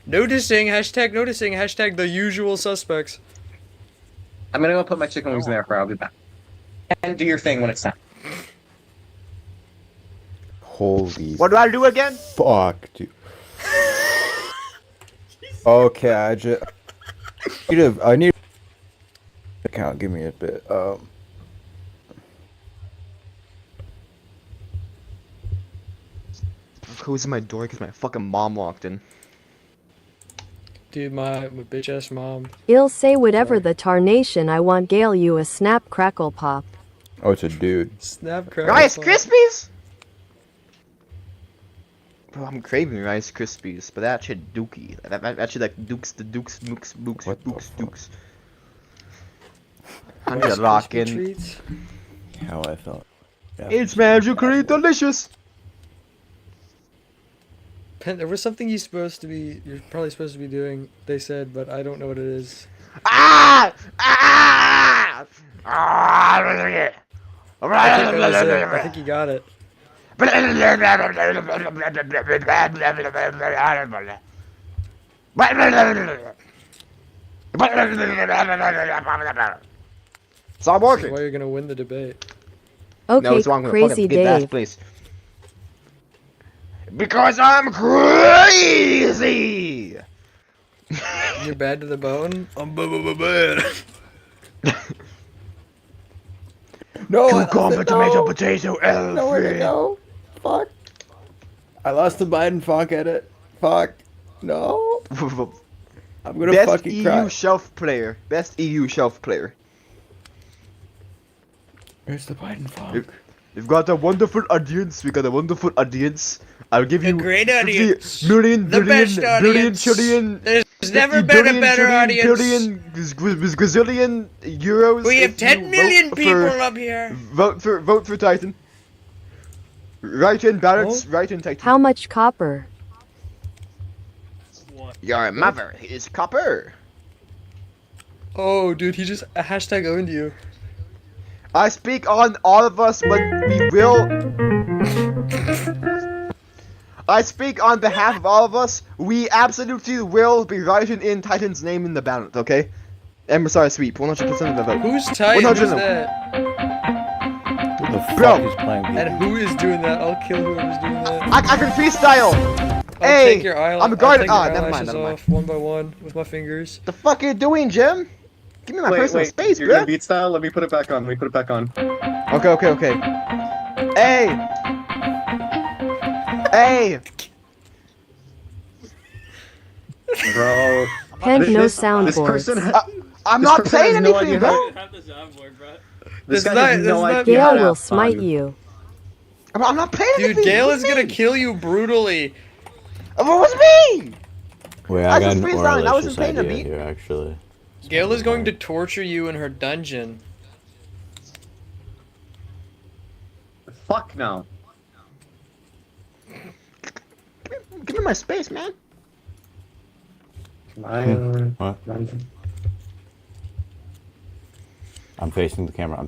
Noticing, hashtag noticing, hashtag the usual suspects. I'm gonna go put my chicken wings in the air fryer. I'll be back. And do your thing when it's time. Holy What do I do again? fuck, dude. Okay, I need account. Give me a bit. Who's in my door? Because my fucking mom walked in. Dude, my bitch ass mom. I'll say whatever the tarnation. I want Gale you a snap crackle pop. Oh, it's a dude. Snap crackle. Rice pop. Krispies? Bro, I'm craving Rice Krispies, but that shit dookie. That shit like dukes. What the fuck? Dukes. I'm gonna Rice lock Krispie in. treats? How I thought. Yeah. It's magically delicious. There was something you're probably supposed to be doing, they said, but I don't know what it is. Ah! Ah! Ah! I think that was it. I think you got it. It's not This is working. why you're gonna win the debate. Okay, No, it's wrong. Crazy Get that, Dave. please. Because I'm crazy. You're bad to the bone? I'm bad. No, Cucumber, tomato, potato, No, where'd it Elfie. go? Fuck. I lost the Biden fuck edit. Fuck. No. I'm gonna Best fucking EU cry. shelf player. Best EU shelf player. Where's the Biden fuck? We've got a wonderful audience. We got a wonderful audience. I'll give you great 50 audience. million, The billion, best billion, audience. trillion. There's 50 never been a billion, better trillion, audience. Billion, gazillion euros. We have if 10 you million vote people for- up here. Vote for Titan. Write in ballots. Oh. Write in Titan. How much copper? Your mother is copper. Oh, dude, he just hashtag owned you. I speak on all of us when we will. I speak on behalf of all of us. We absolutely will be writing in Titan's name in the ballot, okay? Emissary sweep, 100% of the vote. Who's Titan? 100 Who's of that? Who the Bro. fuck is playing And these? who is doing that? I'll kill whoever's doing that. I can freestyle! I'll Hey, take your I'm a guard- I'll ah, take your never mind, eyelashes never mind. off one by one with my fingers. The fuck are you doing, Jim? Give me my personal space, You're gonna bro. beat style? Let me put it back on. Okay. Hey! Hey! Bro. Pent no This soundboards. person I'm This not person saying has no anything, idea bro! This That's guy has not- no that's not- idea how Gale to will have smite fun. you. I'm not playing Dude, anything! Gale What is do you gonna mean? kill you brutally. What was me? Wait, I I got just an freestyling, I wasn't Oralicious playing a idea beat. here, actually. Gale is going to torture you in her dungeon. Fuck no. Give me my space, man. What? I'm facing the camera.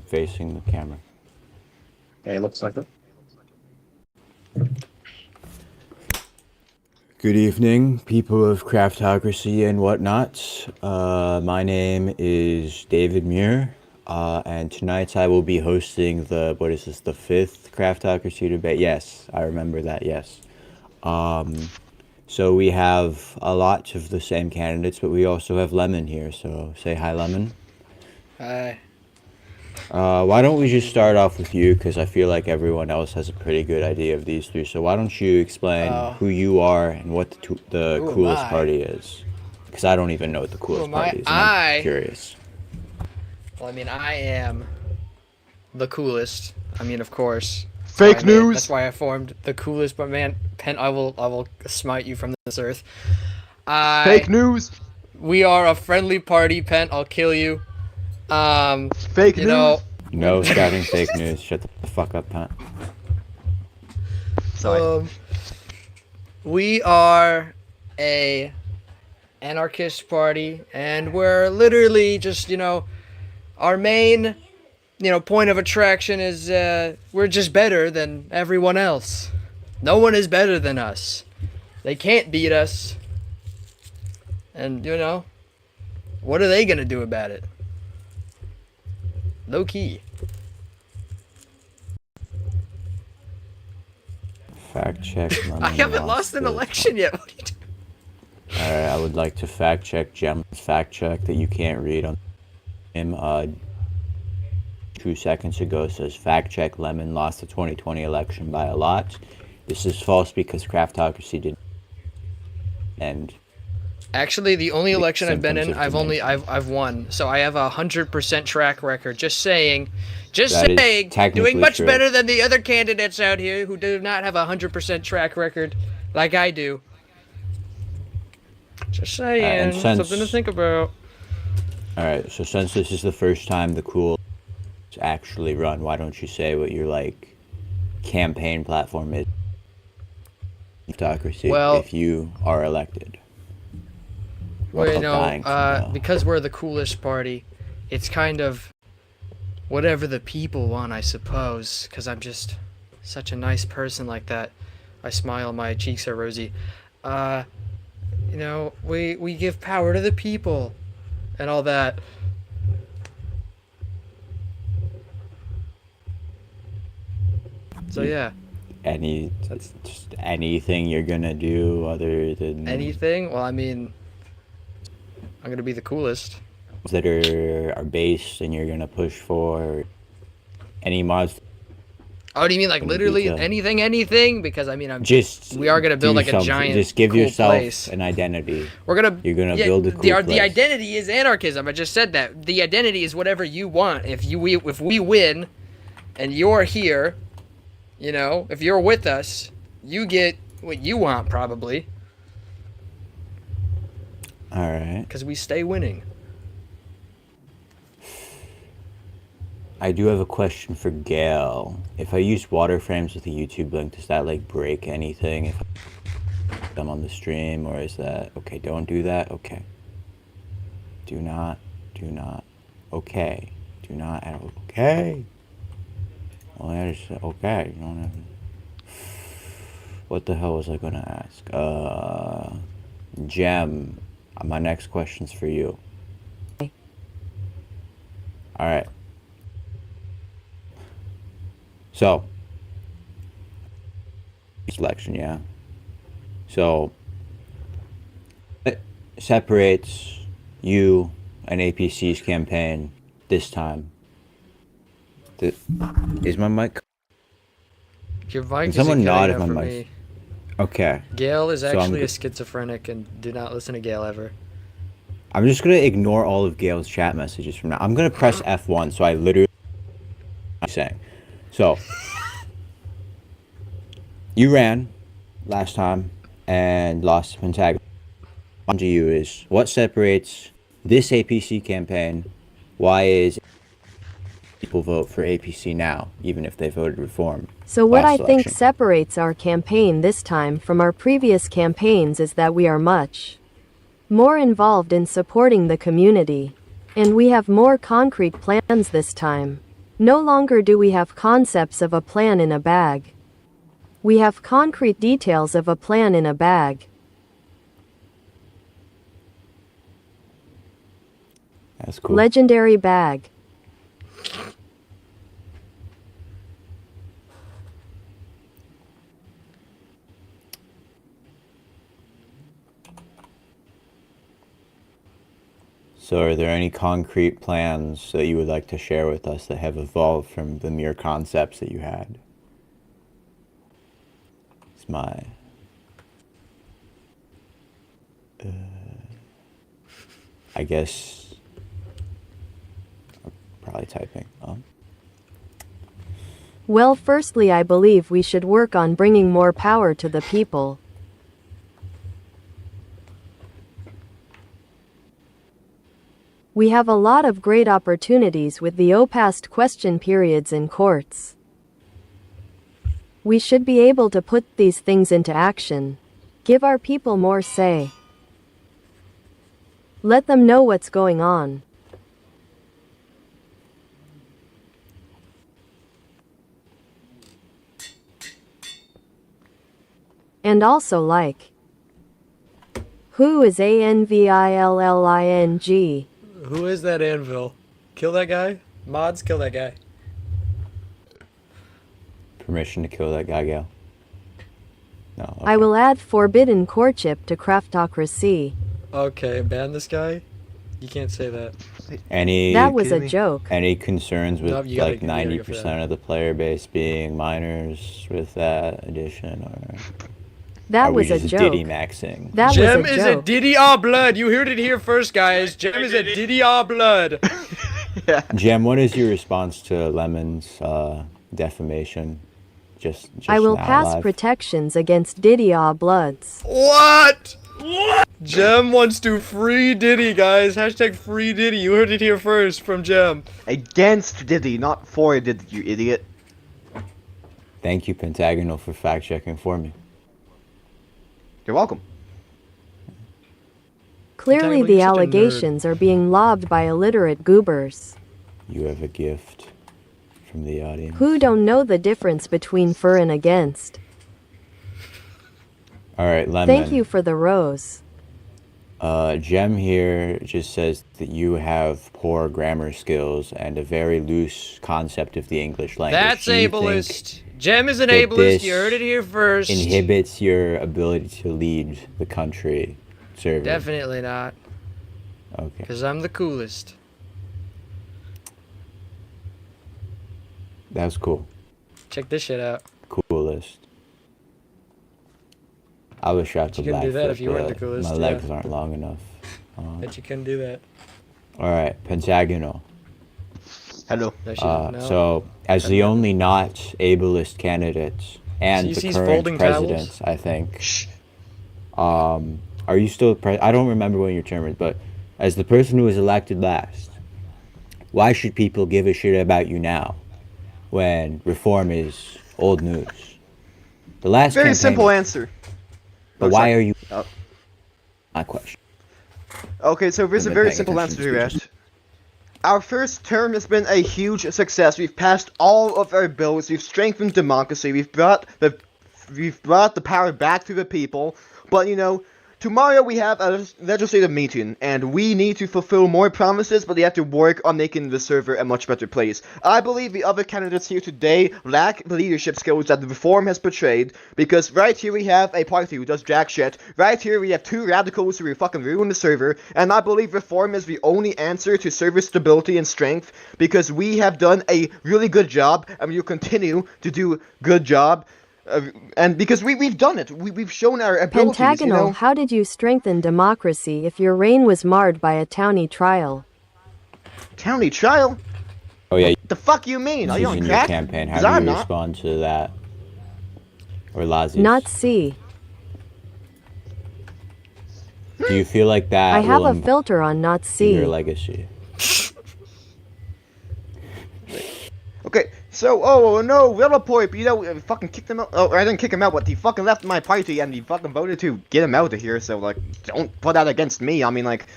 Okay, looks like it. Good evening, people of Craftocracy and whatnot. My name is David Muir, and tonight I will be hosting the 5th Craftocracy debate. Yes, I remember that, yes. So we have a lot of the same candidates, but we also have Lemon here, so say hi, Lemon. Hi. Why don't we just start off with you, because I feel like everyone else has a pretty good idea of these three. So why don't you explain who you are and what the Who am coolest I? party is? Because I don't even know what the coolest am I? party is. And I'm I- curious. Well, I mean, I am the coolest. I mean, of course. Fake That's why I made- news. That's why I formed the coolest. But man, Pen, I will smite you from this earth. Fake news. We are a friendly party, Pen. I'll kill you. Fake You news. know, No scouting fake news. Shut the fuck up, Pat. Sorry. we are a anarchist party, and we're literally just, our main, point of attraction is we're just better than everyone else. No one is better than us. They can't beat us. And, you know, what are they going to do about it? Low key. Fact check. I haven't lost an election yet. What are you doing? Alright, I would like to fact check Gem's fact check that you can't read on him. 2 seconds ago says fact check Lemon lost the 2020 election by a lot. This is false because Craftocracy did. And Actually, the only election I've been in, symptoms of I've won. So I have 100% track record. Just saying. Just That is saying. technically Doing much true. better than the other candidates out here who do not have 100% track record like I do. Just saying. since- Something to think about. alright, so since this is the first time the cool actually run, why don't you say what your like campaign platform is? Craftocracy, Well- if you are elected. Well, you dying from now. because we're the coolest party, it's kind of whatever the people want, I suppose. Because I'm just such a nice person like that. I smile, my cheeks are rosy. You know, we give power to the people and all that. So yeah, Just anything you're gonna do other than anything. Well, I mean, I'm gonna be the coolest. that are based and you're gonna push for any mods. Oh, do you mean like Gonna be literally the- anything? Because I mean, Just we are gonna build do like a something. giant, Just give cool yourself place. an identity. We're gonna. You're gonna build a cool the place. identity is anarchism. I just said that. The identity is whatever you want. If we win, and you're here, you know, if you're with us, you get what you want probably, All right. because we stay winning. I do have a question for Gail. If I use water frames with a YouTube link, does that like break anything if I'm on the stream, or is that okay? Don't do that. Okay. Do not. Okay. Do not. Okay. Well, I just said okay. You don't have. What the hell was I gonna ask? Gem. My next question's for you. All right. So, selection, yeah. So, what separates you and APC's campaign this time? Is my mic? Your mic Can is someone nod if out my for mic's- me. Okay. Gail is So I'm actually go- a schizophrenic, and do not listen to Gail ever. I'm just gonna ignore all of Gail's chat messages from now. I'm gonna press F1, so I literally saying. So, you ran last time and lost to Pentagonal. On to you is what separates this APC campaign? Why is people vote for APC now, even if they voted reform? So what last I think election? separates our campaign this time from our previous campaigns is that we are much more involved in supporting the community. And we have more concrete plans this time. No longer do we have concepts of a plan in a bag. We have concrete details of a plan in a bag. That's cool. Legendary bag. So are there any concrete plans that you would like to share with us that have evolved from the mere concepts that you had? It's my... I guess... I'm probably typing. Well, firstly, I believe we should work on bringing more power to the people. We have a lot of great opportunities with the past question periods in courts. We should be able to put these things into action. Give our people more say. Let them know what's going on. And also like, Who is ANVILLING? Who is that anvil? Kill that guy? Mods, kill that guy. Permission to kill that guy, Gal? No. Okay. I will add forbidden courtship to Craftocracy. Okay, ban this guy? You can't say that. Any That was a kidding me? joke. any concerns with Nope, you gotta- like you gotta go 90% for that. of the player base being minors with that addition, or That are was we a just joke. Diddy maxing? That Gem was a is a joke. Diddy all blood. You heard it here first, guys. Gem is a Diddy all blood. Yeah. Jem, what is your response to Lemon's defamation? Just I will now pass live? protections against Diddy Bloods. What? Gem wants to free Diddy, guys. Hashtag free Diddy. You heard it here first from Gem. Against Diddy, not for Diddy, you idiot. Thank you, Pentagonal, for fact checking for me. You're welcome. Clearly, Technically, the you're such a nerd. allegations are being lobbed by illiterate goobers You have a gift from the audience. who don't know the difference between for and against. All right, Lemon. Thank you for the rose. Jem here just says that you have poor grammar skills and a very loose concept of the English language. That's Do you think ableist. Gem is an that ableist. this You heard it here first. inhibits your ability to lead the country server? Definitely not. Okay. Because I'm the coolest. That was cool. Check this shit out. Coolest. I wish I could You couldn't do that backflip, if you weren't the but coolest, my yeah. legs aren't long enough. Bet you couldn't do that. All right, Pentagonal. Hello. No, she didn't know. So, as the only not ableist candidate and the CiCi's current folding president, towels? I think. Shh. Are you still I don't remember when your term is, but as the person who was elected last, why should people give a shit about you now, when reform is old news? The last Very campaign simple was- answer. But Oh, why sorry. are you? Oh. My question. Okay, so there's a I've been very paying simple attention answer to to speeches. that. Our first term has been a huge success. We've passed all of our bills. We've strengthened democracy. We've brought the power back to the people. But you know, tomorrow we have a legislative meeting, and we need to fulfill more promises. But we have to work on making the server a much better place. I believe the other candidates here today lack the leadership skills that the reform has portrayed. Because right here we have a party who does jack shit. Right here we have two radicals who will fucking ruin the server. And I believe reform is the only answer to server stability and strength. Because we have done a really good job, and we will continue to do a good job. And because we've done it, we've shown our abilities, Pentagonal, you know? how did you strengthen democracy if your reign was marred by a townie trial? County trial? Oh yeah, The fuck you mean? this Are you is on in your crack? campaign. 'Cause How do I'm you not. respond to that? Or Lazi's? Not C. Do you feel like that I have will a impact filter on not C. your legacy? Okay, so, oh no, Willowpoip, you know, fucking kicked him out. Oh, I didn't kick him out, but he fucking left my party and he fucking voted to get him out of here, so, like, don't put that against me. I mean, like,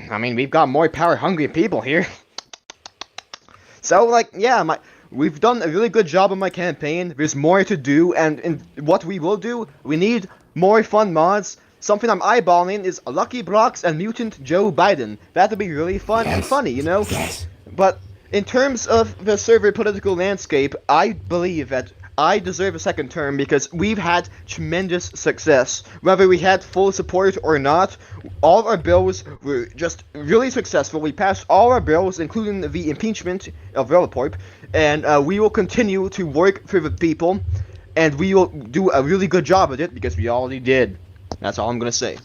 we've got more power-hungry people here. So, like, yeah, we've done a really good job on my campaign. There's more to do, and in what we will do, we need more fun mods. Something I'm eyeballing is Lucky Blocks and Mutant Joe Biden. That'll be really fun and funny, you know? Yes. But in terms of the server political landscape, I believe that I deserve a second term because we've had tremendous success. Whether we had full support or not, all of our bills were just really successful. We passed all our bills, including the impeachment of Velopoip, and we will continue to work for the people, and we will do a really good job at it because we already did. That's all I'm gonna say.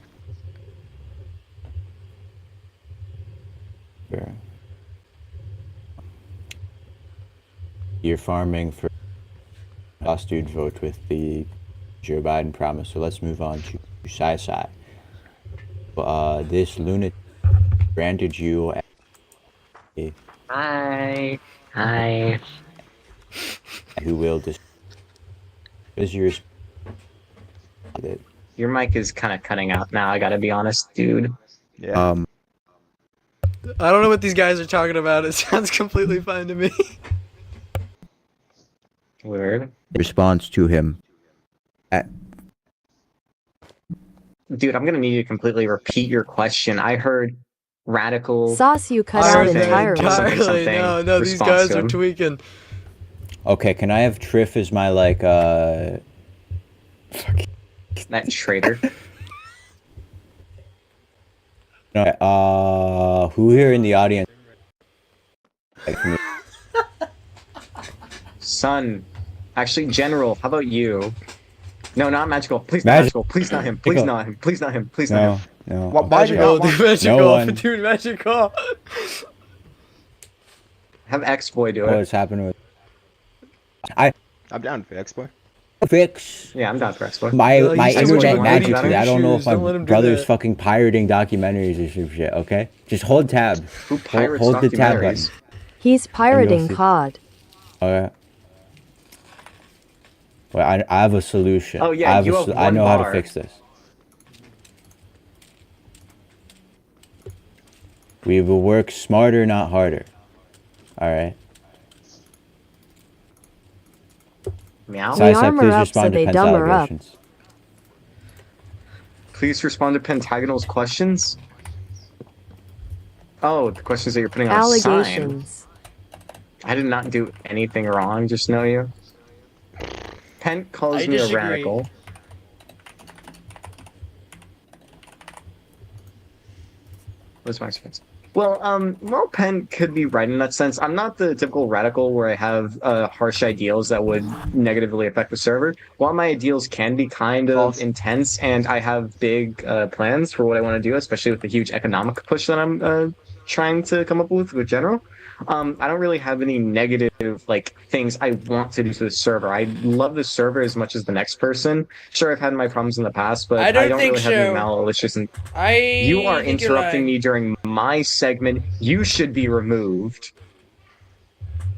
Sure. You're farming for last dude vote with the Joe Biden promise, so let's move on to CiCi. This lunatic granted you a Hi. Hi. who will is your Your mic is kind of cutting out now, I gotta be honest, dude. Yeah. I don't know what these guys are talking about. It sounds completely fine to me. Weird. response to him. dude, I'm gonna need you to completely repeat your question. I heard radical. Sauce you cut I out heard that entirely. entirely. No, no, these guys are tweaking. Okay, can I have Triff as my like That traitor. No, who here in the audience? Son. Actually, General, how about you? No, not magical. Please not magical. Please not him. Please not him. Please not him. Please not him. No. Why do you Magical, not dude, want... magical, No one. dude, magical. Have X-Boy do it. What's happening with? I'm down for X-Boy. Fix Yeah, I'm down for X-Boy. my No, my he's just internet doing magically. I don't know if Don't let him my do brother's that. fucking pirating documentaries or some shit. Okay, just hold tab. Who pirates hold the tab button. documentaries? He's pirating see. COD. Okay. Well, I have a solution. Oh, yeah, I have you a have sol- I one know how to bar. fix this. We will work smarter, not harder. All right. Meow? We CiCi, armor please up respond so to they Penn's dumber up. allegations. Please respond to Pentagonal's questions. Oh, the questions that you're putting on a sign. Allegations. I did not do anything wrong, just know you. Pent calls I me disagree. a radical. What's my response? Well, Pent could be right in that sense. I'm not the typical radical where I have harsh ideals that would negatively affect the server. While my ideals can be kind of False. intense, and I have big plans for what I want to do, especially with the huge economic push that I'm trying to come up with general. I don't really have any negative things I want to do to the server. I love the server as much as the next person. Sure, I've had my problems in the past, but I don't think really have any so. malicious. I. You are think you're interrupting lying. me during my segment. You should be removed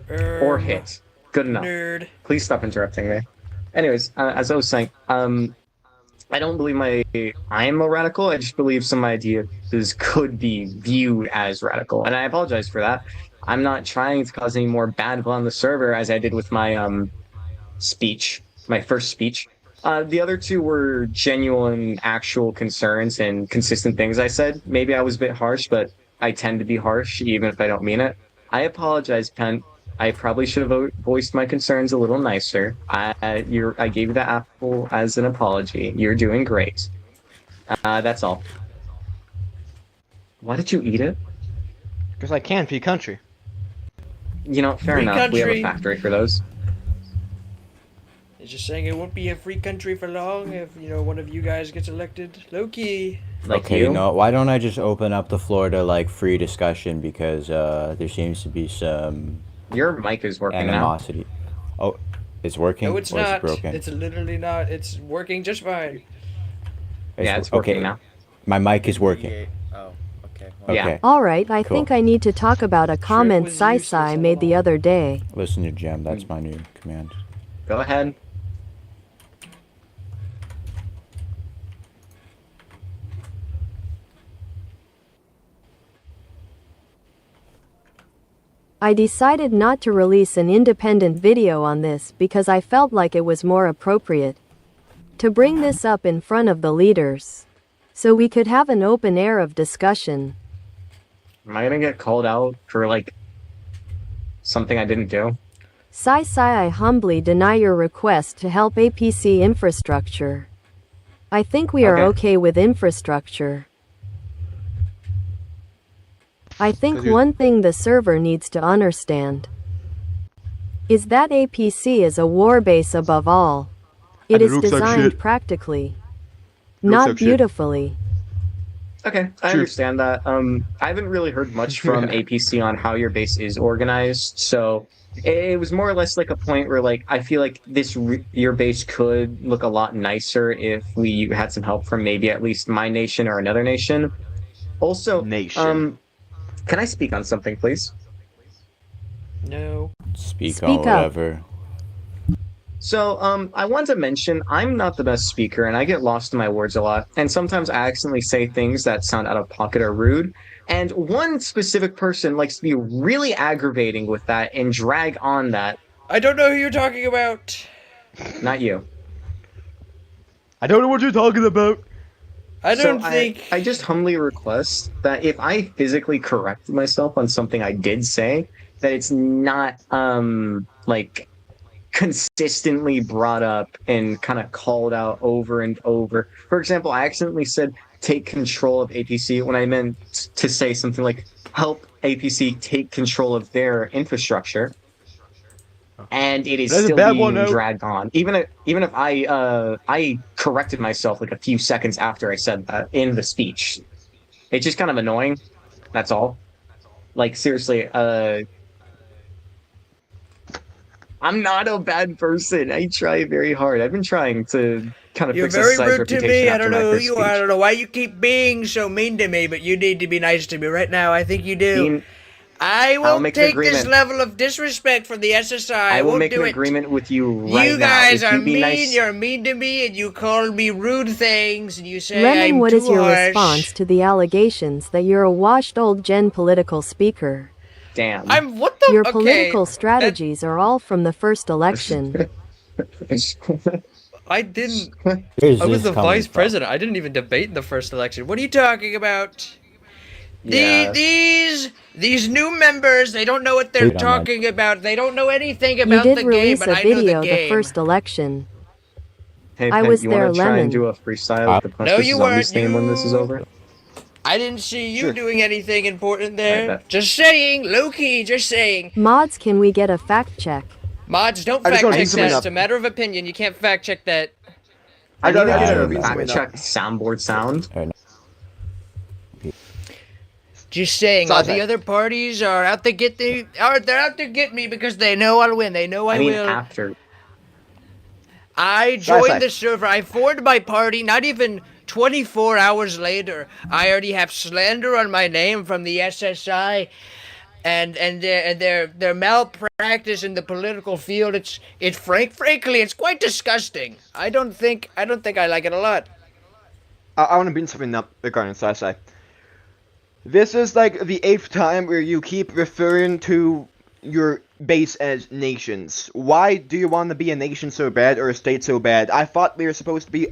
or hit. Good enough. Nerd. Please stop interrupting me. Anyways, as I was saying, I don't believe I'm a radical. I just believe some ideas could be viewed as radical, and I apologize for that. I'm not trying to cause any more bad blood on the server as I did with my speech, my first speech. The other two were genuine, actual concerns and consistent things I said. Maybe I was a bit harsh, but I tend to be harsh even if I don't mean it. I apologize, Pent. I probably should have voiced my concerns a little nicer. I gave you the apple as an apology. You're doing great. That's all. Why did you eat it? Because I can for your country. You know, fair Free enough. We have a country. factory for those. It's just saying it won't be a free country for long if, one of you guys gets elected. Low key. Like Okay, you. why don't I just open up the floor to free discussion because there seems to be some Your mic is working now. animosity. Oh, it's working. No, it's or is it not. broken? It's literally not. It's working just fine. Yeah, it's working okay. now. My mic is working. Oh, okay. Okay. Yeah. Alright, I Cool. think I need to talk about a comment was useless CiCi all made the along. other day. Listen to Gem. That's my new command. Go ahead. I decided not to release an independent video on this because I felt like it was more appropriate to bring this up in front of the leaders, so we could have an open air of discussion. Am I gonna get called out for something I didn't do? CiCi, I humbly deny your request to help APC infrastructure. I think we are okay with infrastructure. I think 'Cause you- one thing the server needs to understand is that APC is a war base above all. It And it is looks like designed shit. practically, Looks not like shit. beautifully. Okay, I True. understand that. I haven't really heard much from APC on how your base is organized, so it was more or less like a point where I feel like your base could look a lot nicer if we had some help from maybe at least my nation or another nation. Also, Nation. can I speak on something, please? No. Speak Speak on up. whatever. So, I want to mention I'm not the best speaker and I get lost in my words a lot. And sometimes I accidentally say things that sound out of pocket or rude. And one specific person likes to be really aggravating with that and drag on that. I don't know who you're talking about. Not you. I don't know what you're talking about. I So don't think. I just humbly request that if I physically correct myself on something I did say, that it's not like consistently brought up and kind of called out over and over. For example, I accidentally said take control of APC when I meant to say something like help APC take control of their infrastructure. And it is That's a still bad one, being though. dragged on. Even if I corrected myself like a few seconds after I said that in the speech. It's just kind of annoying. That's all. Like seriously, I'm not a bad person. I try very hard. I've been trying to kind of You're fix very SSI's rude to reputation me. I after don't my know who first you are. I speech. don't know why you keep being so mean to me, but you need to be nice to me right now. I think you do. Dean, I I'll won't make an take this agreement. level of disrespect from the SSI. I will won't make do an it. agreement with you right You now. guys If are you be mean. nice, You're mean to me, and you call me rude things, and you say Lemon, I'm what too is your harsh. response to the allegations that you're a washed old gen political speaker? damn. I'm what the? Your Okay, political that- strategies are all from the first election. I didn't. Where's I was this the coming vice from? president. I didn't even debate in the first election. What are you talking about? Yeah. These new members, they don't know what they're Wait on that. talking about. They don't know anything You about did the game, release but a I know the video the game. first election. Hey, I Pen, was you want there, to try and Lemon. do a freestyle with the Punch No, vs. you Zombies weren't. theme when this is You- over? I didn't see you Sure. doing anything important I there. bet. Just saying, low key, just saying. Mods, can we get a fact check? Mods, don't I just fact wanna check beat something that. up. It's a matter of opinion. You can't fact check that. I gotta need to I get don't a know. fact check soundboard sound. Just saying, Sorry, all the sorry. other parties are out to get they're out to get me because they know I'll win. They know I I mean, will. after. I Sorry, joined sorry. the server. I formed my party. Not even 24 hours later, I already have slander on my name from the SSI, and their malpractice in the political field. It's frankly, it's quite disgusting. I don't think I like it a lot. I want to bring something up regarding CiCi. This is like the 8th time where you keep referring to your base as nations. Why do you want to be a nation so bad or a state so bad? I thought we were supposed to be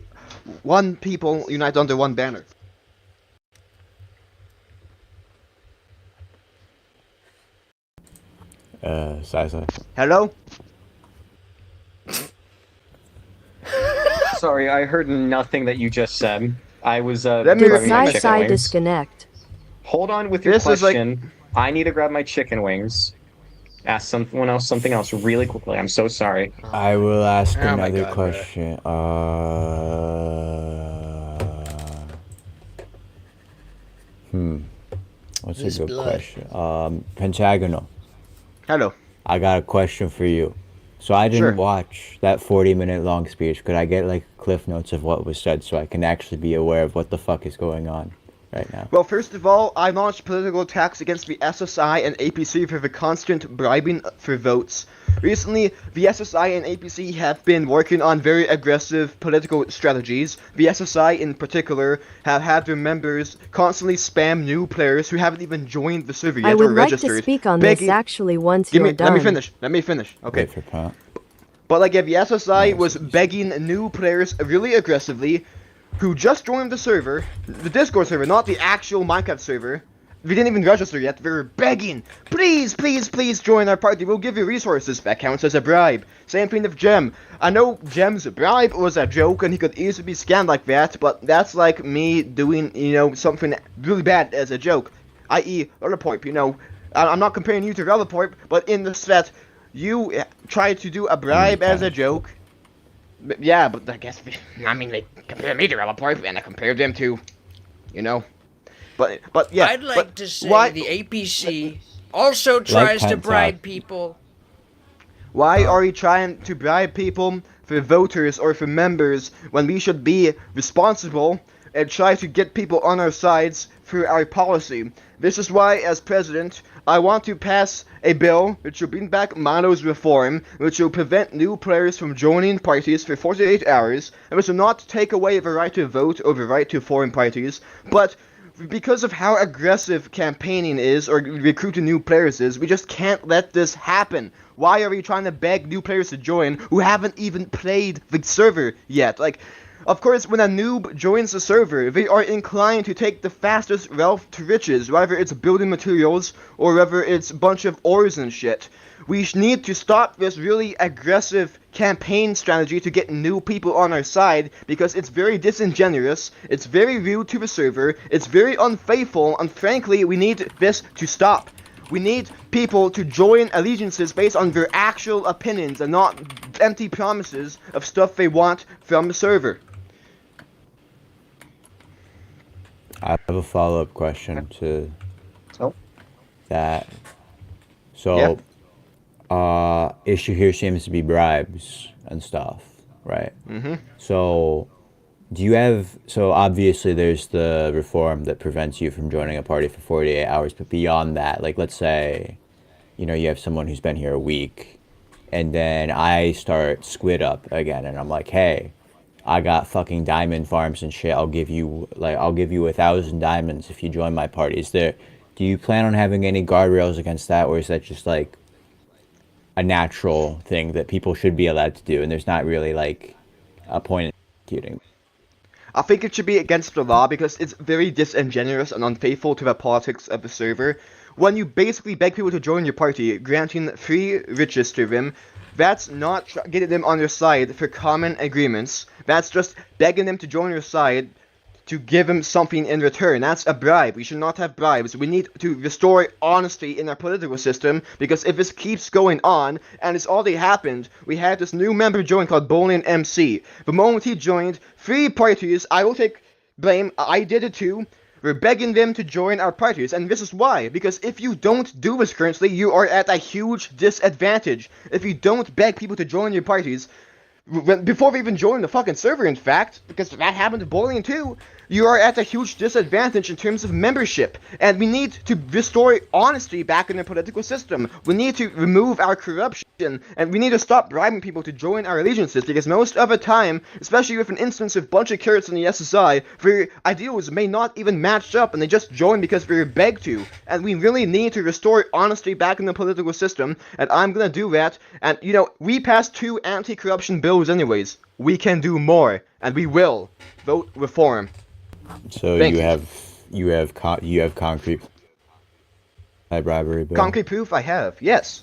one people united under one banner. CiCi. Hello? Sorry, I heard nothing that you just said. I was Let me Did grabbing my repeat chicken CiCi wings. disconnect? Hold on with your This is like- question. I need to grab my chicken wings. Ask someone else something else really quickly. I'm so sorry. I will ask Oh my another God, question. What's This a good blood. question? Pentagonal. Hello. I got a question for you. So I didn't Sure. watch that 40-minute long speech. Could I get like cliff notes of what was said so I can actually be aware of what the fuck is going on right now? Well, first of all, I launched political attacks against the SSI and APC for the constant bribing for votes. Recently, the SSI and APC have been working on very aggressive political strategies. The SSI in particular have had their members constantly spam new players who haven't even joined the server yet I or would like registered. to speak on begging- this actually once Give you're me, done. let me finish. Okay. Wait for Pat. But like, yeah, the SSI Nice. was begging new players really aggressively, who just joined the server, the Discord server, not the actual Minecraft server. We didn't even register yet. They were begging, please, please, please join our party. We'll give you resources. That counts as a bribe. Same thing with Gem. I know Gem's bribe was a joke and he could easily be scammed like that, but that's like me doing, you know, something really bad as a joke. I.e., Relaport, you know. I'm not comparing you to Relaport, but in the set, you tried to do a bribe as a joke. Yeah, but I guess, I mean, they compared me to Relaport, and I compared them to, you know. But yeah. I'd like but to say why, the APC also tries to Penta. bribe people. Why are we trying to bribe people for voters or for members when we should be responsible and try to get people on our sides through our policy? This is why, as president, I want to pass a bill which will bring back Mono's reform, which will prevent new players from joining parties for 48 hours, and which will not take away the right to vote or the right to form parties, but because of how aggressive campaigning is, or recruiting new players is, we just can't let this happen. Why are we trying to beg new players to join who haven't even played the server yet? Like, Of course, when a noob joins the server, they are inclined to take the fastest route to riches, whether it's building materials or whether it's a bunch of ores and shit. We need to stop this really aggressive campaign strategy to get new people on our side because it's very disingenuous, it's very rude to the server, it's very unfaithful, and frankly, we need this to stop. We need people to join allegiances based on their actual opinions and not empty promises of stuff they want from the server. I have a follow-up question to that. So, issue here seems to be bribes and stuff, right? Mm-hmm. So, do you have... So, obviously, there's the reform that prevents you from joining a party for 48 hours, but beyond that, like, let's say, you know, you have someone who's been here a week, and then I start Squid Up again, and I'm like, hey, I got fucking diamond farms and shit. I'll give you 1,000 diamonds if you join my party. Do you plan on having any guardrails against that, or is that just like a natural thing that people should be allowed to do, and there's not really like a point in executing? I think it should be against the law because it's very disingenuous and unfaithful to the politics of the server. When you basically beg people to join your party, granting free riches to them, that's not getting them on your side for common agreements. That's just begging them to join your side to give them something in return. That's a bribe. We should not have bribes. We need to restore honesty in our political system because if this keeps going on, and it's already happened, we had this new member join called Bowling MC. The moment he joined, 3 parties, I will take blame, I did it too, we're begging them to join our parties, and this is why. Because if you don't do this currently, you are at a huge disadvantage. If you don't beg people to join your parties, before they even join the fucking server, in fact, because that happened to Bowling too, you are at a huge disadvantage in terms of membership. And we need to restore honesty back in the political system. We need to remove our corruption, and we need to stop bribing people to join our allegiances, because most of the time, especially with an instance of a bunch of carrots in the SSI, their ideals may not even match up, and they just join because they're begged to. And we really need to restore honesty back in the political system, and I'm gonna do that. And, you know, we passed 2 anti-corruption bills anyways. We can do more, and we will. Vote reform. So you have concrete bribery bill? Concrete proof I have, yes.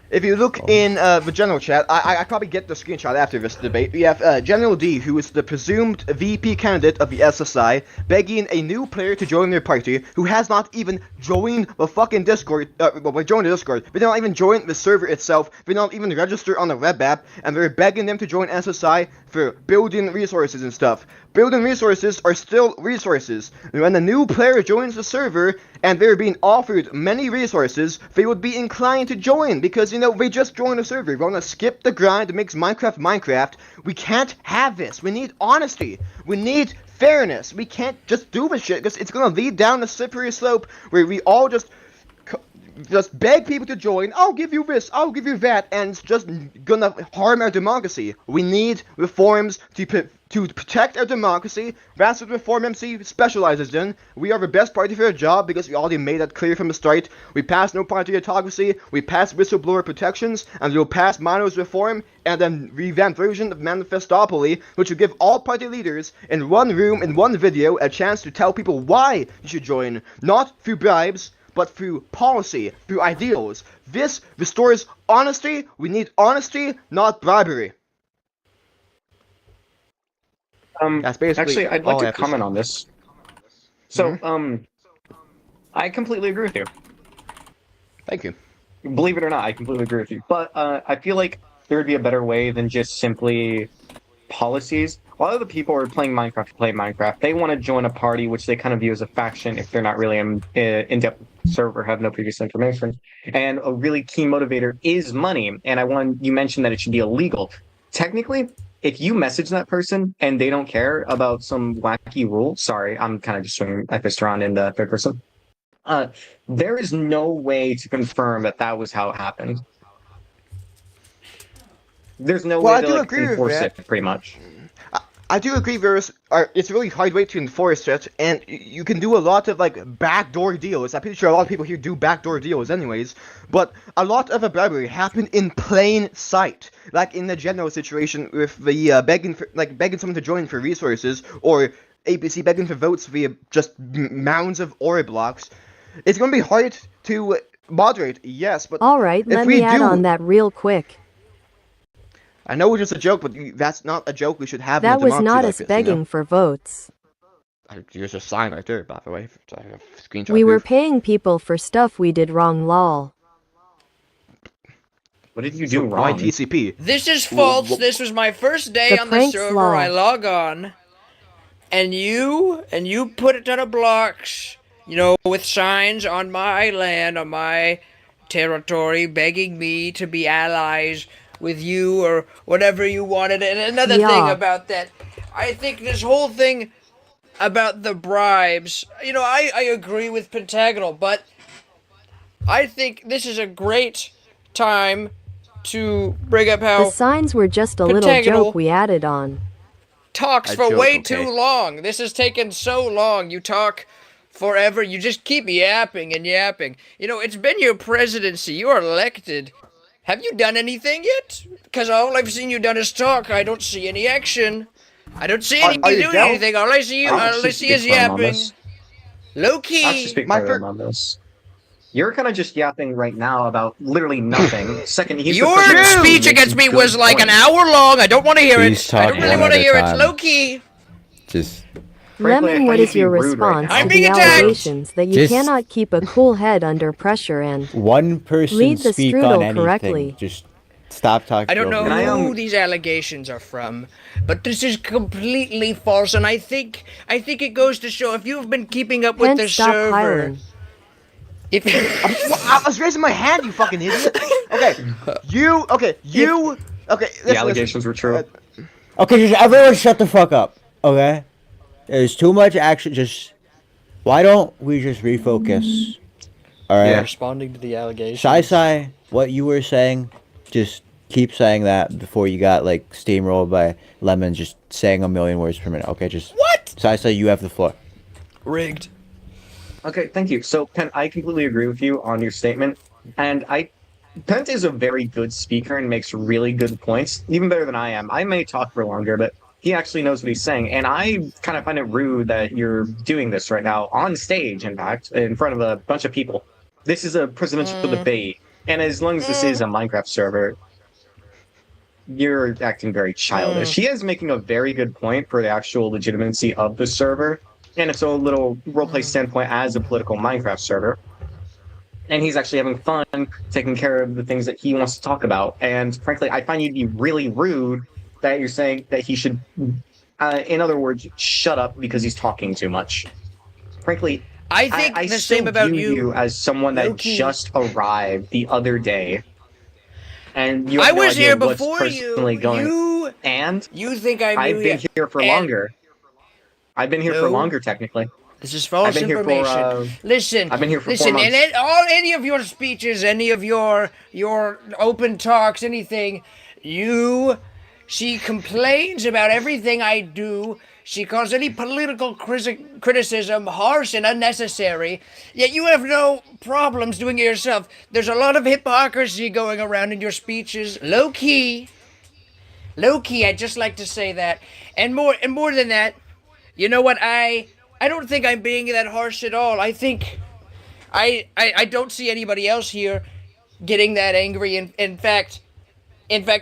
If you look in the general chat, I probably get the screenshot after this debate. We have General D, who is the presumed VP candidate of the SSI, begging a new player to join their party, who has not even joined the fucking Discord. Well, joined the Discord. They don't even join the server itself. They don't even register on the web app, and they're begging them to join SSI for building resources and stuff. Building resources are still resources. When a new player joins the server, and they're being offered many resources, they would be inclined to join, because, you know, they just joined the server. They want to skip the grind that makes Minecraft. We can't have this. We need honesty. We need fairness. We can't just do this shit, because it's going to lead down a slippery slope where we all just beg people to join. I'll give you this, I'll give you that, and it's just gonna harm our democracy. We need reforms to protect our democracy. That's what Reform MC specializes in. We are the best party for a job because we already made that clear from the start. We passed no party autocracy, we passed whistleblower protections, and we'll pass Minos reform and then revamped version of Manifestopoly, which will give all party leaders in one room, in one video, a chance to tell people why you should join. Not through bribes, but through policy, through ideals. This restores honesty. We need honesty, not bribery. That's basically actually, I'd like to comment on this. So, I completely agree with you. Thank you. Believe it or not, I completely agree with you. But I feel like there would be a better way than just simply policies. A lot of the people who are playing Minecraft to play Minecraft, they want to join a party which they kind of view as a faction if they're not really in-depth server, have no previous information. And a really key motivator is money. And you mentioned that it should be illegal. Technically, if you message that person and they don't care about some wacky rule, sorry, I'm kind of just swinging my fist around in the third person. There is no way to confirm that that was how it happened. There's no way to enforce it, pretty much. I do agree. It's a really hard way to enforce it, and you can do a lot of like backdoor deals. I'm pretty sure a lot of people here do backdoor deals, anyways. But a lot of the bribery happened in plain sight, like in the general situation with the begging someone to join for resources, or ABC begging for votes via just mounds of ore blocks. It's going to be hard to moderate, yes, but Alright, let me add on that real quick. I know it's just a joke, but that's not a joke we should have in a That was democracy not like us this, begging for votes. Here's a sign right there, by the way. I have a screenshot We were proof. paying people for stuff we did wrong, lol. What did you do Why wrong? TCP? This is false. This was my first day The on the prank's server. law. I log on, and you put a ton of blocks, with signs on my land, on my territory, begging me to be allies with you or whatever you wanted. And another thing Yeah. about that, I think this whole thing about the bribes, I agree with Pentagonal, but I think this is a great time to bring up The how signs were just a little Pentagonal joke we added on. talks A for joke, way okay. too long. This has taken so long. You talk forever. You just keep yapping and yapping. It's been your presidency. You are elected. Have you done anything yet? Because all I've seen you done is talk. I don't see any action. I don't see any Are you doing down? anything. All I see is yapping. Low I'll actually key. speak My for fir- them on this. You're kind of just yapping right now about literally nothing. Second, he's the Your president, he speech makes against me good was like an points. hour long. I don't want to hear Please it. I talk don't really one want to at a hear it. time. Low key. Just Frankly, I Lemon, what find you is to be your rude right response now. I'm to being the attacked. allegations that you Just- cannot keep a cool head under pressure and one person Read the speak strudel on anything. correctly. Just stop talking. I don't know over Can I, each other. who these allegations are from, but this is completely false, and I think it goes to show if you've been keeping up with hence the stop server. piling. If I was raising my hand, you fucking idiot. Okay, you. Okay. The Listen, allegations were true. Okay, just everyone shut the fuck up. Okay, there's too much action. Just why don't we just refocus? All right. Yeah. responding to the allegations. CiCi, what you were saying, just keep saying that before you got like steamrolled by Lemon just saying a million words per minute. Okay, just What? CiCi, you have the floor. Rigged. Okay, thank you. So, Pen, I completely agree with you on your statement, and Pent is a very good speaker and makes really good points, even better than I am. I may talk for longer, but he actually knows what he's saying, and I kind of find it rude that you're doing this right now on stage, in fact, in front of a bunch of people. This is a presidential debate, and as long as this is a Minecraft server, you're acting very childish. He is making a very good point for the actual legitimacy of the server, and its own little roleplay standpoint as a political Minecraft server. And he's actually having fun taking care of the things that he wants to talk about. And frankly, I find you to be really rude that you're saying that he should, in other words, shut up because he's talking too much. Frankly, I think I the still same about view you. as someone that Low-key. just arrived the other day. And you have I no was idea here what's before personally you. going. And You think I'm I've new been here. here for And longer. I've been here for No. longer, technically. This is false I've been here for, information. Listen, I've been here for 4 listen, months. and any of your speeches, any of your open talks, anything, she complains about everything I do. She calls any political criticism harsh and unnecessary. Yet you have no problems doing it yourself. There's a lot of hypocrisy going around in your speeches, low key. Low key, I'd just like to say that, and more than that. You know what? I don't think I'm being that harsh at all. I think I don't see anybody else here getting that angry. In fact,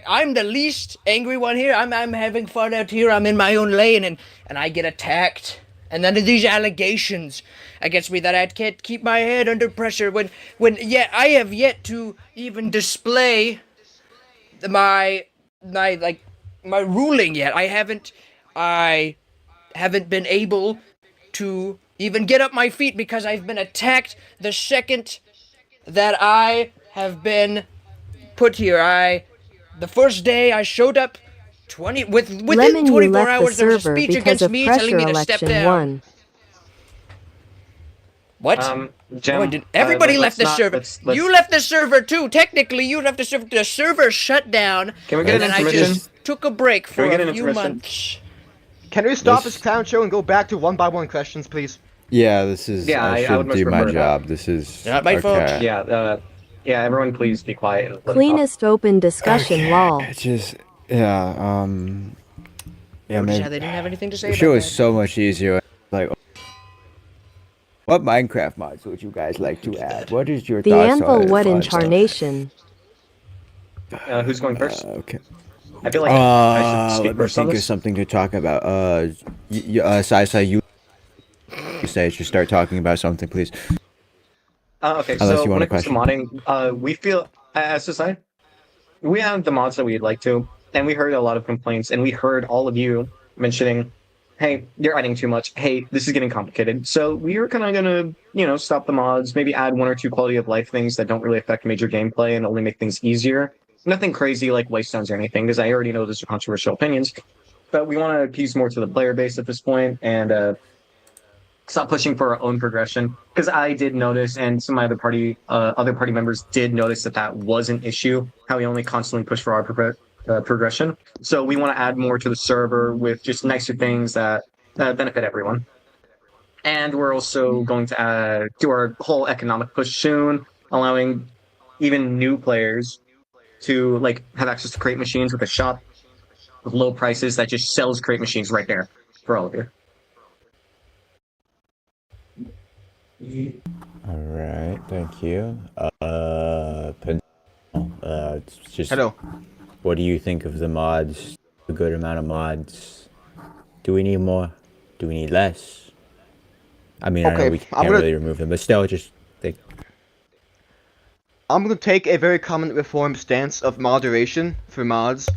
I'm the least angry one here. I'm having fun out here. I'm in my own lane, and I get attacked. And then these allegations against me that I can't keep my head under pressure when I have yet to even display my ruling yet. I haven't been able to even get up my feet because I've been attacked the second that I have been put here. The first day I showed up within Lemon, you 24 left the hours there was a server speech because against of me telling pressure me to step election down. 1. What? Jem, No, I didn't. Everybody left the server. You left the server too. Technically, you left the server. The server shut down. Can we get and an then I intermission? just took a break for we get an a few intermission? months. Can we stop This- this clown show and go back to one-by-one questions, please? Yeah, this is. Yeah, I I would should much do my prefer that. job. This is. Not my fault. okay. Yeah, everyone please be quiet. And let him talk. Cleanest open discussion, lol. It's just. Yeah. Yeah, Notice man. how they didn't have anything to say The about show that. is so much easier. Like, what Minecraft mods would you guys like to add? What is your The thoughts anvil on it? what Fun stuff? incarnation? Who's going first? Okay. I feel like I should speak Let me first on think of this. something to talk about. CiCi, you say to start talking about something, please. Okay, Unless so you when want it a comes to modding, we feel as society, we have the mods that we'd like to, and we heard a lot of complaints, and we heard all of you mentioning, "Hey, you're adding too much. Hey, this is getting complicated." So we were kind of gonna, stop the mods, maybe add one or two quality of life things that don't really affect major gameplay and only make things easier. Nothing crazy like waystones or anything, because I already know those are controversial opinions. But we want to appease more to the player base at this point, and stop pushing for our own progression, because I did notice, and some of my other party members did notice that was an issue, how we only constantly push for our progression. So we want to add more to the server with just nicer things that benefit everyone. And we're also going to do our whole economic push soon, allowing even new players to have access to crate machines with a shop with low prices that just sells crate machines right there for all of you. All right, thank you. It's just. Hello. What do you think of the mods? A good amount of mods. Do we need more? Do we need less? I mean, I know Okay, we I'm can't gonna- really remove them, but still, just think. I'm going to take a very common reformed stance of moderation for mods,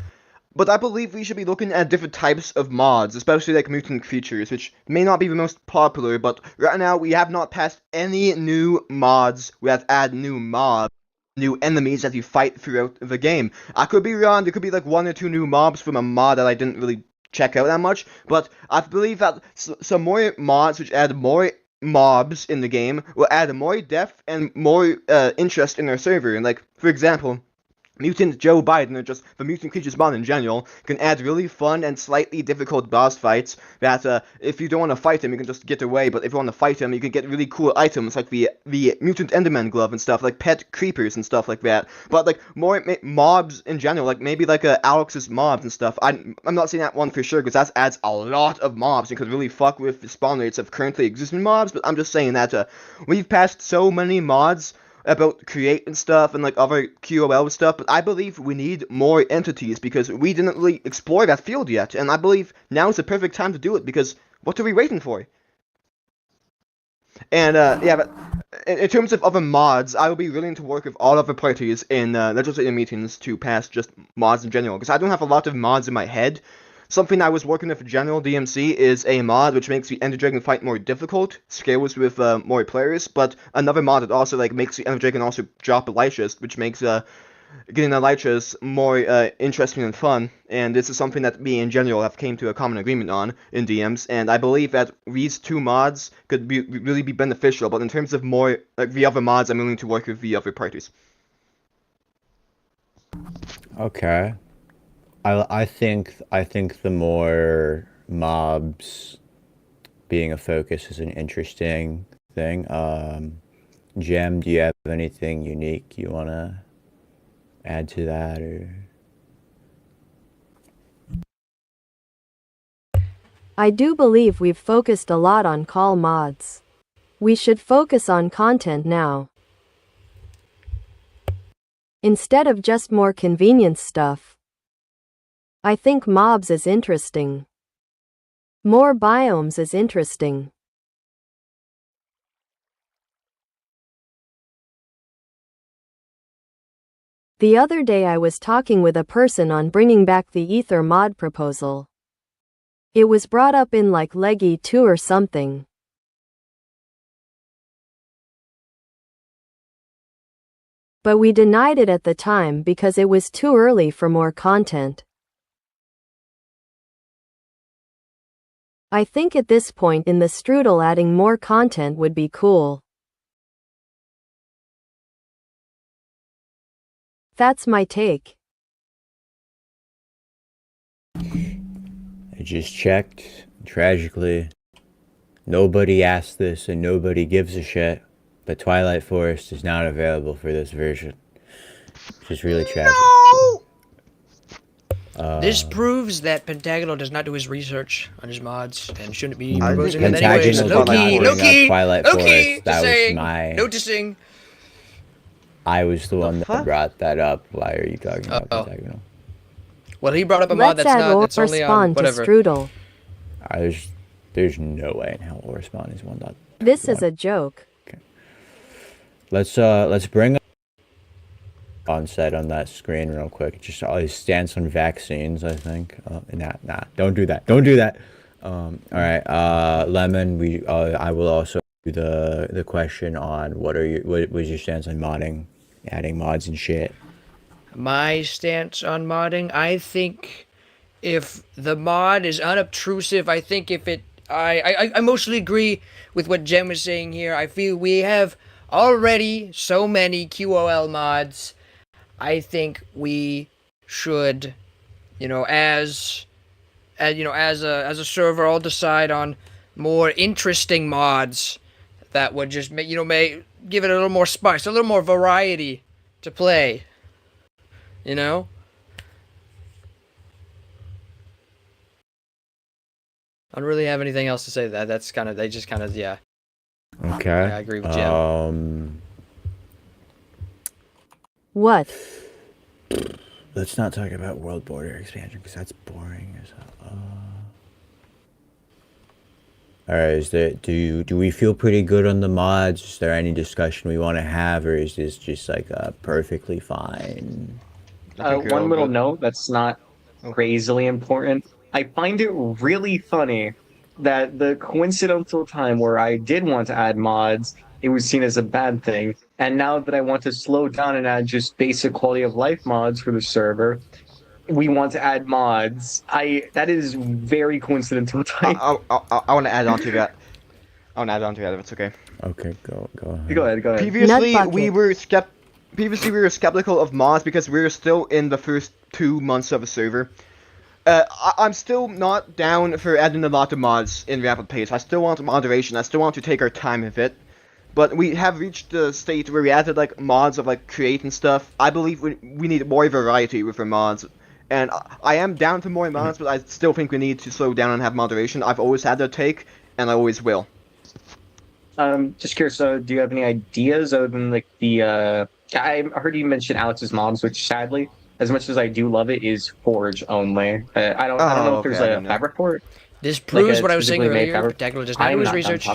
but I believe we should be looking at different types of mods, especially like mutant creatures, which may not be the most popular, but right now we have not passed any new mods. We have added new mobs, new enemies that you fight throughout the game. I could be wrong, there could be like one or two new mobs from a mod that I didn't really check out that much, but I believe that some more mods which add more mobs in the game will add more depth and more interest in our server. And like, for example, Mutant Joe Biden, or just the Mutant Creatures mod in general, can add really fun and slightly difficult boss fights that, if you don't want to fight him, you can just get away, but if you want to fight him, you can get really cool items like the Mutant Enderman glove and stuff, like pet creepers and stuff like that. But, like, more mobs in general, like maybe like Alex's mobs and stuff. I'm not saying that one for sure, because that adds a lot of mobs and could really fuck with the spawn rates of currently existing mobs, but I'm just saying that we've passed so many mods about create and stuff and like other QOL stuff, but I believe we need more entities because we didn't really explore that field yet, and I believe now is the perfect time to do it because what are we waiting for? And yeah, but in terms of other mods, I will be willing to work with all other parties in legislative meetings to pass just mods in general, because I don't have a lot of mods in my head. Something I was working with General DMC is a mod which makes the Ender Dragon fight more difficult, scales with more players, but another mod that also like makes the Ender Dragon also drop Elytras, which makes getting Elytras more interesting and fun, and this is something that me in general have came to a common agreement on in DMs, and I believe that these two mods could really be beneficial, but in terms of more like the other mods, I'm willing to work with the other parties. Okay. I think the more mobs being a focus is an interesting thing. Jem, do you have anything unique you wanna add to that, or? I do believe we've focused a lot on call mods. We should focus on content now. Instead of just more convenience stuff. I think mobs is interesting. More biomes is interesting. The other day I was talking with a person on bringing back the Ether mod proposal. It was brought up in like Leggy 2 or something. But we denied it at the time because it was too early for more content. I think at this point in the strudel adding more content would be cool. That's my take. I just checked. Tragically, nobody asked this and nobody gives a shit, but Twilight Forest is not available for this version. Which is really tragic. This proves that Pentagonal does not do his research on his mods and shouldn't be I proposing think them anyways. Pentagonal Loki, did not bring Loki, up Twilight Loki, Forest. That just was saying, my. noticing. I was the one that fuck? brought that up. Why are you talking about Uh-oh. Pentagonal? Well, he brought up a mod Let's that's add not. or That's only on spawn to whatever. Strudel. There's no way in hell or spawn is one dot. This is a joke. Let's bring up onset on that screen real quick. Just always stance on vaccines, I think. Nah, don't do that. Don't do that. All right, Lemon. I will also do the question on what was your stance on modding, adding mods and shit. My stance on modding, I think if the mod is unobtrusive, I think if it, I mostly agree with what Jem was saying here. I feel we have already so many QOL mods. I think we should, as a server, all decide on more interesting mods that would just make, may give it a little more spice, a little more variety to play. I don't really have anything else to say. That's kind of, they just kind of, yeah. Okay. I agree with Jim. What? Let's not talk about world border expansion because that's boring as hell. All right, do we feel pretty good on the mods? Is there any discussion we want to have, or is this just like perfectly fine? One little note that's not crazily important. I find it really funny that the coincidental time where I did want to add mods, it was seen as a bad thing. And now that I want to slow down and add just basic quality of life mods for the server, we want to add mods. That is very coincidental time. I want to add on to that. If it's okay. Okay, go ahead. Go ahead. Previously, Nut we bucket. were skeptical of mods because we were still in the first 2 months of a server. I'm still not down for adding a lot of mods in rapid pace. I still want moderation. I still want to take our time with it. But we have reached the state where we added like mods of like creating stuff. I believe we need more variety with our mods. And I am down for more mods, but I still think we need to slow down and have moderation. I've always had that take, and I always will. Just curious, do you have any ideas other than like the I heard you mention Alex's mods, which sadly, as much as I do love it, is Forge only. I don't know if there's a fabric port. This proves like what I was saying specifically made earlier. fabric. Pentagonal does not do his research.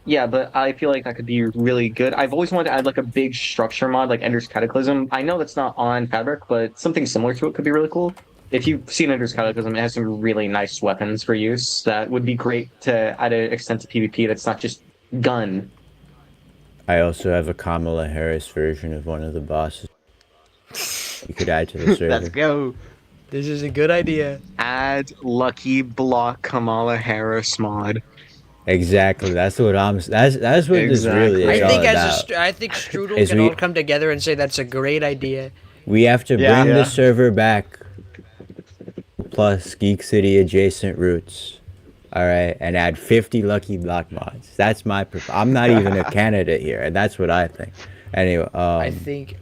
Yeah, but I feel like that could be really good. I've always wanted to add like a big structure mod like Ender's Cataclysm. I know that's not on Fabric, but something similar to it could be really cool. If you've seen Ender's Cataclysm, it has some really nice weapons for use that would be great to add an extent to PvP that's not just gun. I also have a Kamala Harris version of one of the bosses. You could add to the server. Let's go. This is a good idea. Add Lucky Block Kamala Harris mod. Exactly. That's what this really is I all think about. I think Strudel can all come together and say that's a great idea. We have to bring the server back, plus Geek City adjacent routes. All right, and add 50 Lucky Block mods. That's my. I'm not even a candidate here, and that's what I think. Anyway, I think.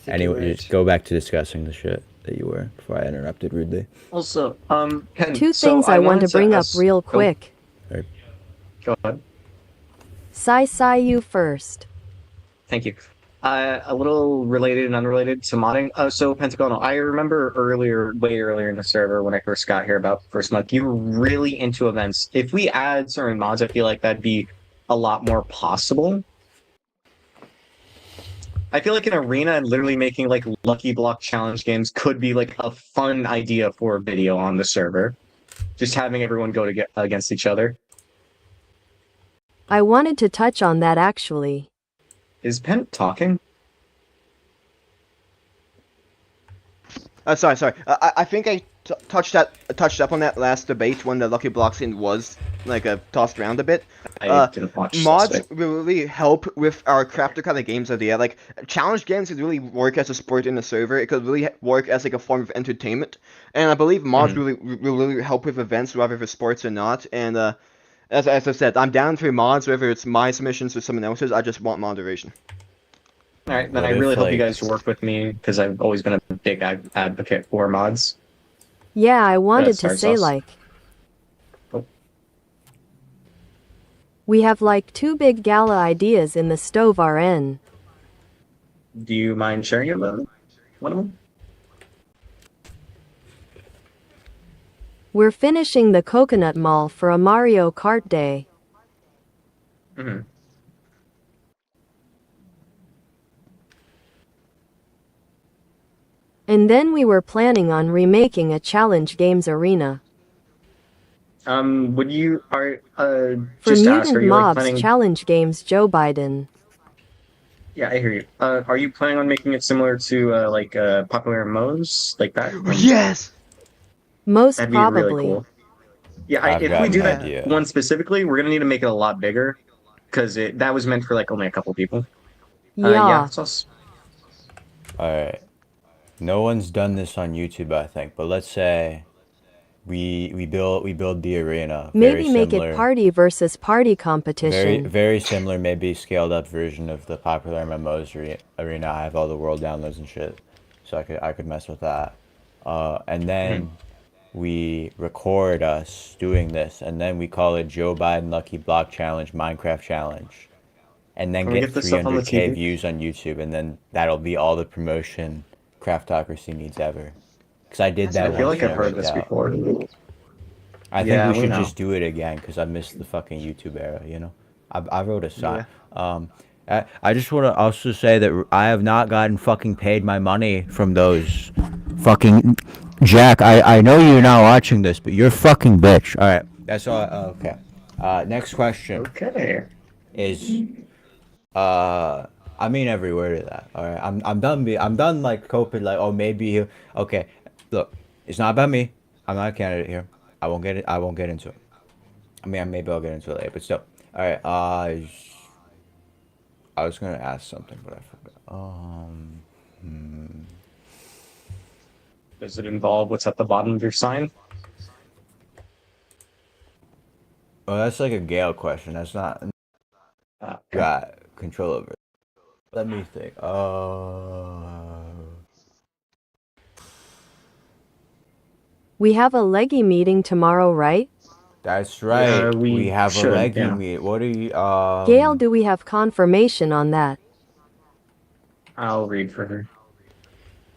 Anyway, you're right. just go back to discussing the shit that you were before I interrupted rudely. Also, Ken, Two so things I want wanted to bring up ask- real quick. Go ahead. CiCi, you first. Thank you. A little related and unrelated to modding. So Pentagonal, I remember way earlier in the server when I first got here about first month, you were really into events. If we add certain mods, I feel like that'd be a lot more possible. I feel like an arena and literally making like Lucky Block challenge games could be like a fun idea for a video on the server. Just having everyone go against each other. I wanted to touch on that actually. Is Pent talking? Sorry. I think I touched up on that last debate when the lucky block scene was like tossed around a bit. I didn't watch Mods this. will really help with our crafter kind of games idea. Like challenge games could really work as a sport in the server. It could really work as like a form of entertainment. And I believe mods will really help with events, whether for sports or not. And as I said, I'm down for mods, whether it's my submissions or someone else's. I just want moderation. All right, then What I really if, hope you like- guys work with me because I've always been a big advocate for mods. Yeah, I wanted to starts say us. like, Oh. we have like 2 big gala ideas in the stove RN. Do you mind sharing it with one of them? We're finishing the Coconut Mall for a Mario Kart Day. Mm-hmm. And then we were planning on remaking a challenge games arena. Would you For just to ask, Mutant are you like Mobs planning? challenge games Joe Biden. Yeah, I hear you. Are you planning on making it similar to like popular MMOs like that? Yes. Most That'd be probably. really cool. Yeah, I've if got we do an that idea. one specifically, we're gonna need to make it a lot bigger because that was meant for like only a couple people. Yeah. It's us. All right. No one's done this on YouTube, I think, but let's say we build the arena. Maybe very make similar, it party versus party competition. very similar, maybe scaled up version of the popular MMOs arena. I have all the world downloads and shit, so I could mess with that. And then we record us doing this, and then we call it Joe Biden Lucky Block Challenge, Minecraft Challenge, and then Can we get get this stuff on the 300K TV? views on YouTube, and then that'll be all the promotion Craftocracy needs ever. Because I did that I feel once like I've and it heard worked this out. before. I think Yeah, we we should know. just do it again because I missed the fucking YouTube era, you know? I wrote a song. I just want to also say that I have not gotten fucking paid my money from those fucking... Jack, I know you're not watching this, but you're a fucking bitch. All right, that's all. Okay. Next question Okay. is... I mean every word of that. All right, I'm done. I'm done like coping. Like, oh, maybe. Okay, look, it's not about me. I'm not a candidate here. I won't get it. I won't get into it. I mean, maybe I'll get into it later. But still, all right. I was gonna ask something, but I forgot. Does it involve what's at the bottom of your sign? Oh, that's like a Gale question. That's not Okay. got control over. Let me think. We have a leggy meeting tomorrow, right? That's right. we have should, a leggy yeah. meet. What are you? Gail, do we have confirmation on that? I'll read for her.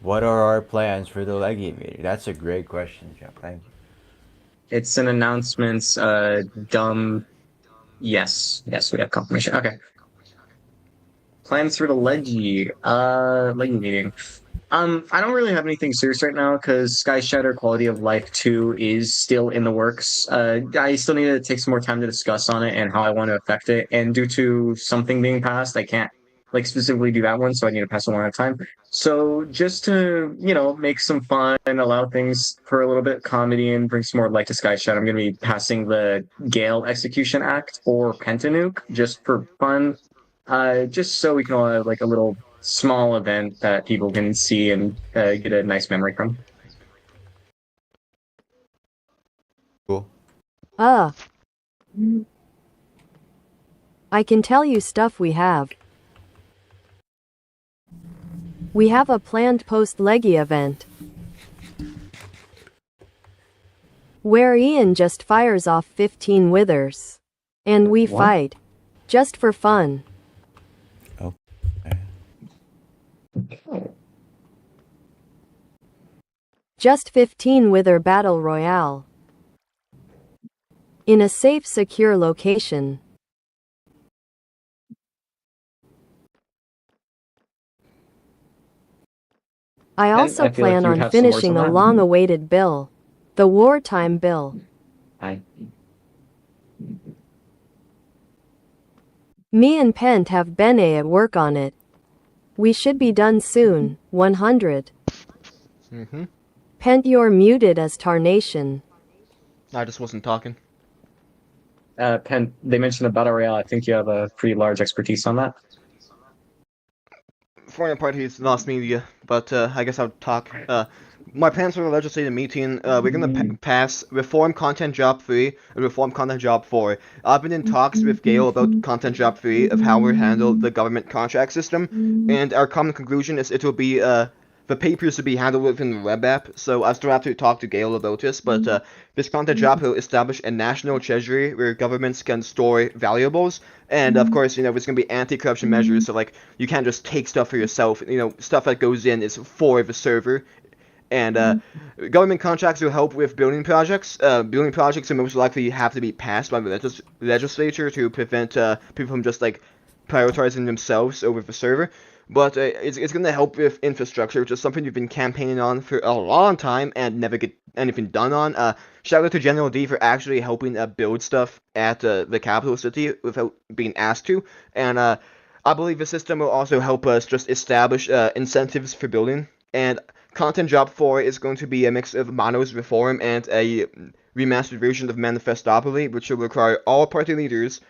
What are our plans for the leggy meeting? That's a great question, Jeff. Thank you. It's an announcement. Yes, we have confirmation. Okay. Plans for the Leggy meeting. I don't really have anything serious right now because Sky Shatter Quality of Life 2 is still in the works. I still need to take some more time to discuss on it and how I want to affect it. And due to something being passed, I can't like specifically do that one, so I need to pass it one at a time. So just to, make some fun and allow things for a little bit of comedy and bring some more light to Sky Shatter, I'm going to be passing the Gale Execution Act or Pentanuke just for fun. Just so we can all have like a little small event that people can see and get a nice memory from. Cool. I can tell you stuff we have. We have a planned post-leggy event where Ian just fires off 15 withers. And we What? fight. Just for fun. Just 15 wither battle royale. In a safe, secure location. I also I feel like plan you would on have some words finishing on a that. long-awaited bill. The wartime bill. Hi. Me and Pent have been at work on it. We should be done soon. 100. Pent, you're muted as Tarnation. I just wasn't talking. Penn, they mentioned a battle royale. I think you have a pretty large expertise on that. Foreign parties lost media, but I guess I'll talk. My plans for the legislative meeting, we're gonna pass Reform Content Job 3 and Reform Content Job 4. I've been in talks with Gail about Content Job 3 of how we handle the government contract system, and our common conclusion is it will be the papers to be handled within the web app. So I still have to talk to Gail about this, but this content job will establish a national treasury where governments can store valuables, and of course, there's gonna be anti-corruption measures. So like, you can't just take stuff for yourself. Stuff that goes in is for the server. And government contracts will help with building projects. Building projects will most likely have to be passed by the legislature to prevent people from just like prioritizing themselves over the server. But it's going to help with infrastructure, which is something we've been campaigning on for a long time and never get anything done on. Shout out to General D for actually helping build stuff at the capital city without being asked to. And I believe the system will also help us just establish incentives for building. And Content Job 4 is going to be a mix of Mono's Reform and a remastered version of Manifestopoly, which will require all party leaders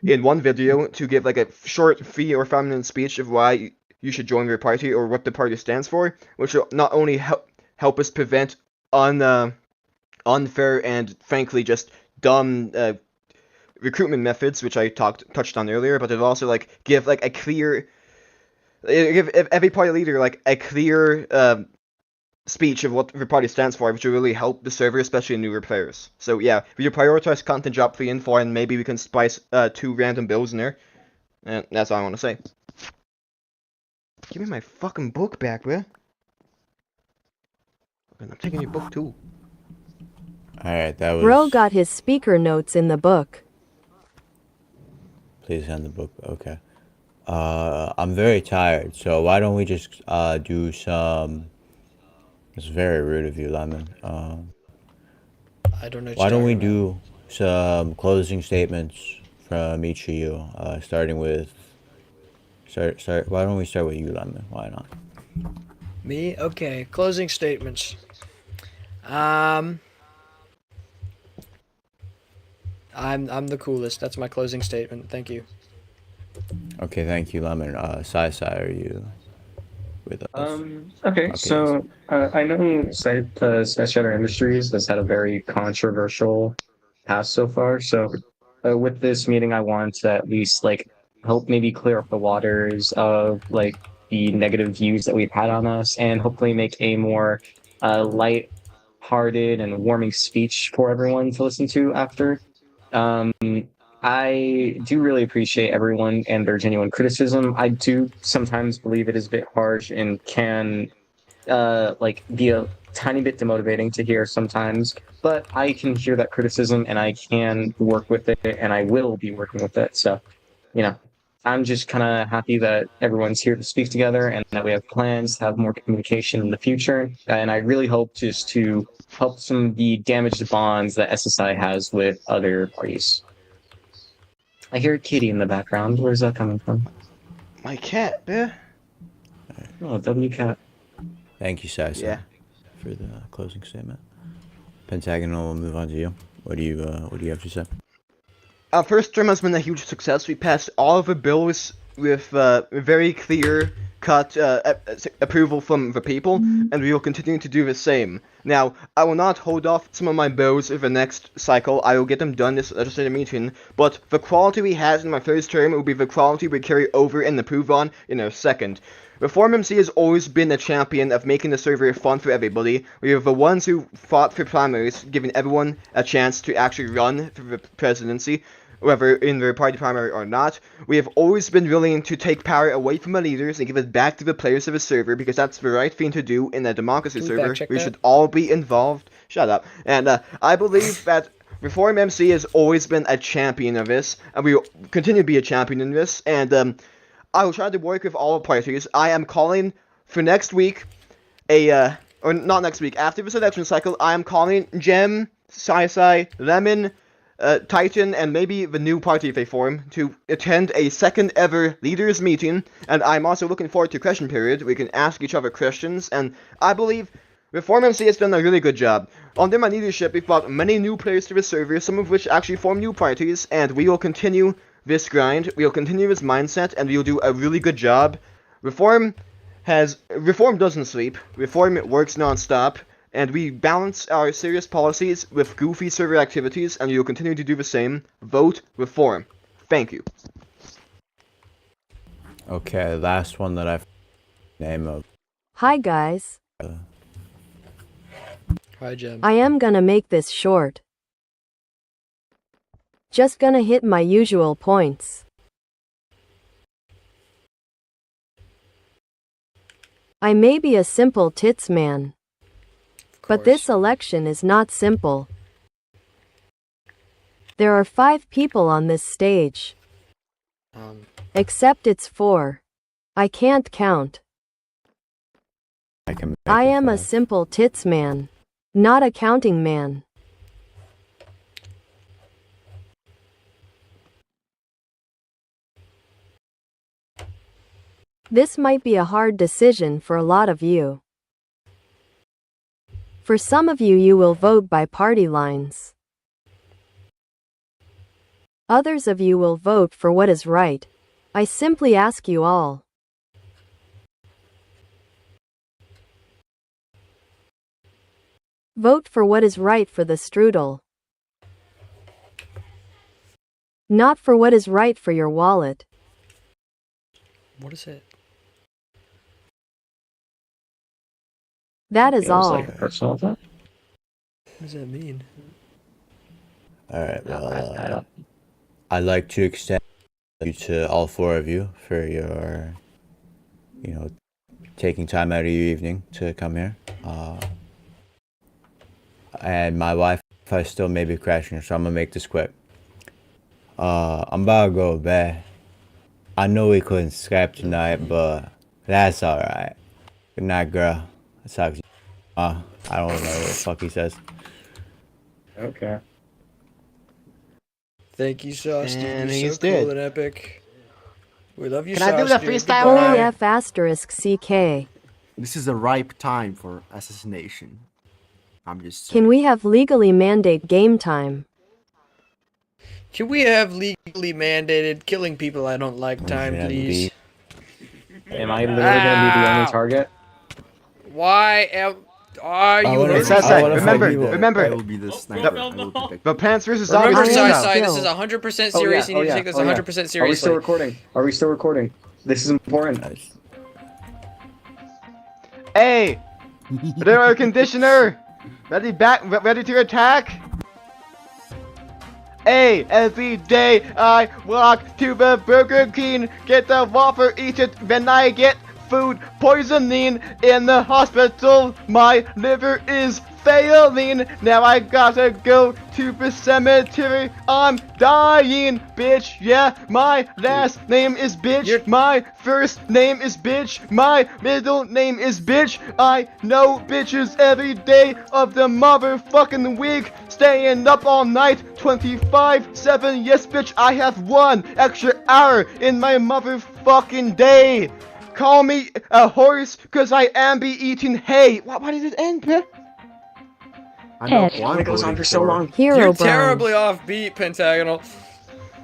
in one video to give like a short 3 or 5 minute speech of why you should join your party or what the party stands for, which will not only help us prevent unfair and frankly just dumb recruitment methods, which I touched on earlier, but it'll also give every party leader a clear speech of what the party stands for, which will really help the server, especially newer players. So yeah, we should prioritize Content Job 3 and 4, and maybe we can spice 2 random bills in there. And that's all I want to say. Give me my fucking book back, man. I'm taking your book too. Alright, that was... Bro got his speaker notes in the book. Please hand the book. Okay. I'm very tired, so why don't we just do some... It's very rude of you, Lemon. I don't know. Why don't we do some closing statements from each of you, starting with... Why don't we start with you, Lemon? Why not? Me? Okay. Closing statements. I'm the coolest. That's my closing statement. Thank you. Okay, thank you, Lemon. CiCi, are you with us? Okay, so I know Shatter Industries has had a very controversial past so far. So with this meeting, I want to at least help maybe clear up the waters of the negative views that we've had on us, and hopefully make a more light-hearted and warming speech for everyone to listen to after. I do really appreciate everyone and their genuine criticism. I do sometimes believe it is a bit harsh and can be a tiny bit demotivating to hear sometimes, but I can hear that criticism and I can work with it, and I will be working with it. So, I'm just kind of happy that everyone's here to speak together and that we have plans to have more communication in the future. And I really hope just to help some of the damaged bonds that SSI has with other parties. I hear a kitty in the background. Where's that coming from? My cat, man. Oh, WCat. Thank you, CiCi, for the closing statement. Pentagonal, we'll move on to you. What do you have to say? Our first term has been a huge success. We passed all of the bills with very clear cut approval from the people, and we will continue to do the same. Now, I will not hold off some of my bills for the next cycle. I will get them done this legislative meeting, but the quality we had in my first term will be the quality we carry over and improve on in our second. Reform MC has always been a champion of making the server fun for everybody. We are the ones who fought for primaries, giving everyone a chance to actually run for the presidency, whether in the party primary or not. We have always been willing to take power away from the leaders and give it back to the players of the server, because that's the right thing to do in a democracy Can we server. fact-check We that? should all be involved. Shut up. And I believe that Reform MC has always been a champion of this, and we will continue to be a champion in this, and I will try to work with all parties. I am calling for next week or not next week, after this election cycle, I am calling Gem, CiCi, Lemon, Titan, and maybe the new party if they form, to attend a second ever leaders meeting, and I'm also looking forward to question period. We can ask each other questions, and I believe Reform MC has done a really good job. Under my leadership, we've brought many new players to the server, some of which actually form new parties, and we will continue this grind, we will continue this mindset, and we will do a really good job. Reform doesn't sleep, Reform works non-stop, and we balance our serious policies with goofy server activities, and we will continue to do the same. Vote Reform. Thank you. Okay, last one that I name of. Hi guys. Hi, Jem. I am gonna make this short. Just gonna hit my usual points. I may be a simple tits man, but this election is not simple. There are 5 people on this stage. Except it's 4. I can't count. I am a simple tits man, not a counting man. This might be a hard decision for a lot of you. For some of you, you will vote by party lines. Others of you will vote for what is right. I simply ask you all. Vote for what is right for the strudel. Not for what is right for your wallet. What is it? That is Feels all. like a personal attack. What does that mean? Alright, I well, don't. I'd like to extend you to all 4 of you for your, taking time out of your evening to come here. And my Wi-Fi still may be crashing, so I'm gonna make this quick. I'm about to go to bed. I know we couldn't Skype tonight, but that's alright. Good night, girl. Let's talk to you. I don't know what the fuck he says. Okay. Thank you, Sauce. Dude. And You're he's so cool dead. and epic. We love you, Can I do Sauce, the dude. freestyle Goodbye. round? F asterisk CK. This is a ripe time for assassination. I'm just Can saying. we have legally mandate game time? Can we have legally mandated killing people I don't like time, Yeah, please? Am I literally gonna be the only Ow. target? Why are you wanna- hurting Sai, I Sai, wanna remember, fight people. I remember, will be the sniper. I will protect the Plants vs. Zombies Remember, I am freestyle. Sai, this still. is 100% Oh, serious. yeah, You need to oh, take this yeah, 100% Are we seriously. still recording? Are we still recording? This is important. Nice. Hey! Air conditioner! Ready to attack? Hey, every day I walk to the Burger King, get the Whopper, eat it, then I get food poisoning in the hospital. My liver is failing. Now I gotta go to the cemetery. I'm dying, bitch. Yeah, my last name is bitch. My first name is bitch. My middle name is bitch. I know bitches every day of the motherfucking week. Staying up all night 24/7. Yes, bitch, I have 1 extra hour in my motherfucking day. Call me a horse, cause I am be eating hay. Why did it end, bruh? I know It who only I'm goes on voting for so long. Hero You're Brown. terribly off beat, Pentagonal.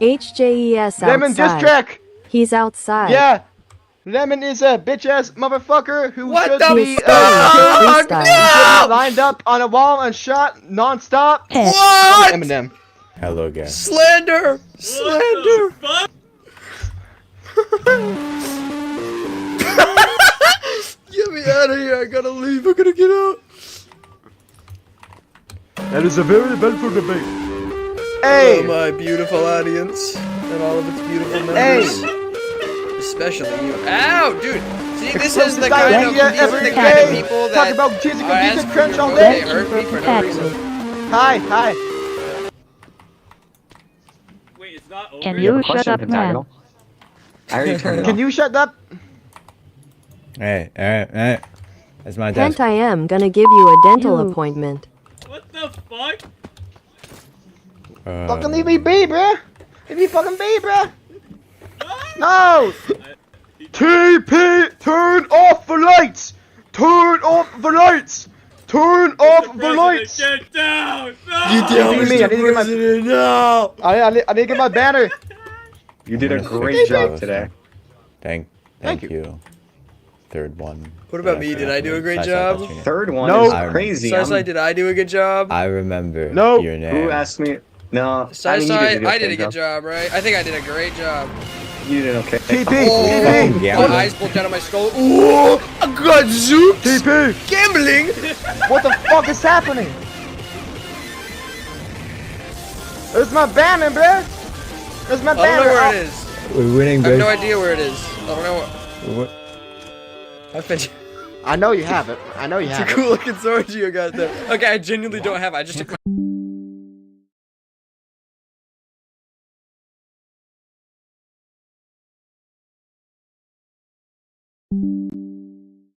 HJES Lemon diss outside. track! He's outside. Yeah! Lemon is a bitch-ass motherfucker who What should the be fuck? fuck? Freestyle. should be lined up on a wall and shot non-stop. What? Eminem. Hello again. Slander! Slander! Get me out of here! I gotta leave. I gotta get out. That is a very eventful debate. Oh, Hey! my beautiful audience and all of its beautiful members, especially you. Ow, dude! See, this is the kind of people Talk that about cheesy are as cookies crunch all they day. hurt me for no reason. Hi. Wait, it's not over. Can You have you a shut question, up, man? Pentagonal? I already turned it Can off. you shut up? Hey, alright. That's my desk. Kent, I am gonna give you a dental You. What appointment. the fuck? Fucking leave me be, bruh. Leave me fucking be, bruh. No! TP, turn off the lights! Turn off the lights! Turn off the lights! Get down! No! You down, Beating me, I Mr. need to get my- President? No! I need to get my banner! You did a I'm gonna great fix job those. today. Thank Thank you. Third one. What about that me? Did forgot I do a name. great CiCi, job? that's your name. Third one No. is crazy. CiCi, did I do a good job? I remember No. your name. Who asked me? No, CiCi, I mean, you did I did a good job, right? I think I did a great job. You did okay. TP! Oh, TP! yeah. my eyes poked out of my skull. Ooh, I got zoops! TP! Gambling! What the fuck is happening? There's my banner, bruh! There's my I banner! don't know where it is. We're winning, I have babe. no idea where it is. I don't know what. I've been. I know you have it. I know you It's a have it. cool looking sword you got there. Okay, I genuinely don't have it. I just took my.